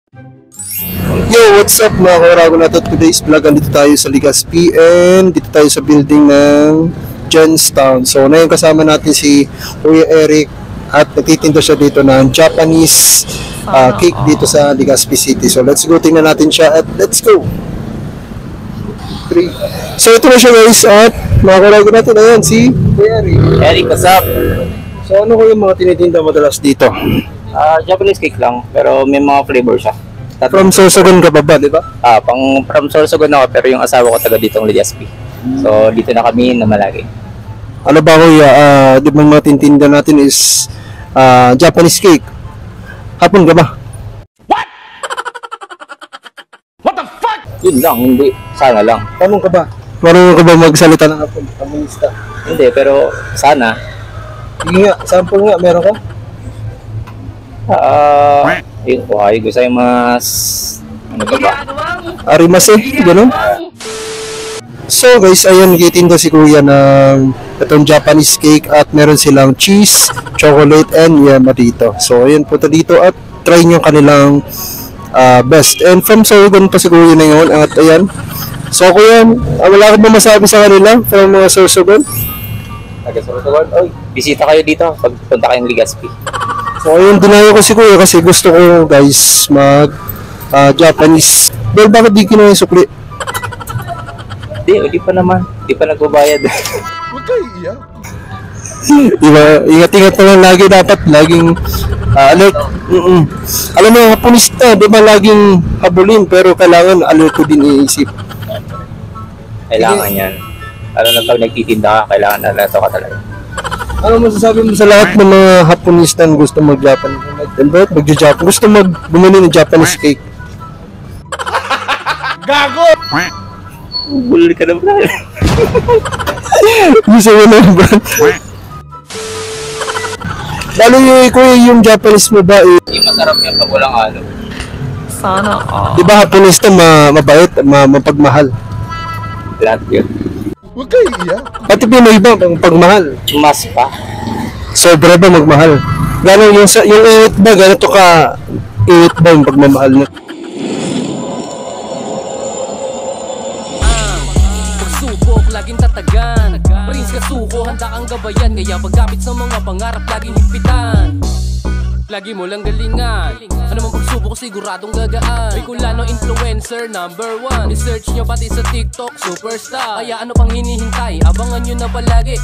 Yo, what's up mga kawarago natin? Today's vlog, andito tayo sa Legazpi and dito tayo sa building ng Johnstown. So, ngayon kasama natin si Kuya Eric at nagtitinda siya dito ng Japanese cake dito sa Legazpi City. So, let's go, tingnan natin siya at let's go! So, ito na siya guys at mga kawarago natin, ayan si Kuya Eric. Eric, what's up? So, ano ko yung mga tinitinda madalas dito? Japanese cake lang, pero may mga flavor siya. From Sorsogon ka ba, di ba? From Sorsogon ako, pero yung asawa ko taga ditong Legazpi. So, dito na kami namalagi. Ano ba kuya, di ba mga tintinda natin is Japanese cake. Hapon ka ba? What the fuck? Yun lang, hindi. Sana lang. Hapon ka ba? Marunong ka ba magsalita ng hapon? Kamunista. Hindi, pero sana. Sige nga, sample nga, meron ka? Yun po, ay gusto yung mas... Ano ba? Arimase, gano'n? So guys, ayan, gitinda si kuya ng itong Japanese cake at meron silang cheese, chocolate, and yema dito. So ayan, punta dito at try nyo kanilang best. And from Sorsogon pa si kuya na yun at ayan. So kuya, wala ka ba masabi sa kanila from Sorsogon? Taga Sorsogon? Oy, bisita kayo dito pag punta kayong Legazpi. So ayun, dinayo ko si kuya kasi gusto ko guys mag Japanese. Well, bakit di kinuha yung sukli? Di pa naman. Di pa nagbabayad. Huwag kayo iyak. Diba, ingat-ingat naman lagi dapat. Laging alert. Alam mo, hapunista, di ba laging habulin pero kailangan alert ko din iisip. Kailangan yan. Lalo na pag nagtitinda ka, kailangan alerto ka talaga. Ano masasabi mo sa lahat ng mga hapunistan gusto mag-Japan? Mag-Japan? Gusto bumili ng Japanese cake? Gago! Bulol ka na ba? Gusto mo na ba? Lalo yung Japanese mo ba Yung masarap yung pag walang halo. Sana all. di ba hapunista mabait, mapagmahal? Lahat yun. Huwag kayo iyak. Pati Pinoy ba pagmahal? Mas pa. Sobra ba magmahal? Gano'n yung init ba? Ganito ka init ba yung pagmamahal mo? Pagsubok, laging tatagan. Prince ka suko, handa kang gabayan. Kaya pagkapit sa mga pangarap, laging higpitan. Lagi mo lang galingan. Ano mang pagsubok, siguradong gagaan. May kulano influencer #1. I-search nyo pati sa TikTok, superstar. Kaya ano pang hinihintay, abangan nyo na palagi.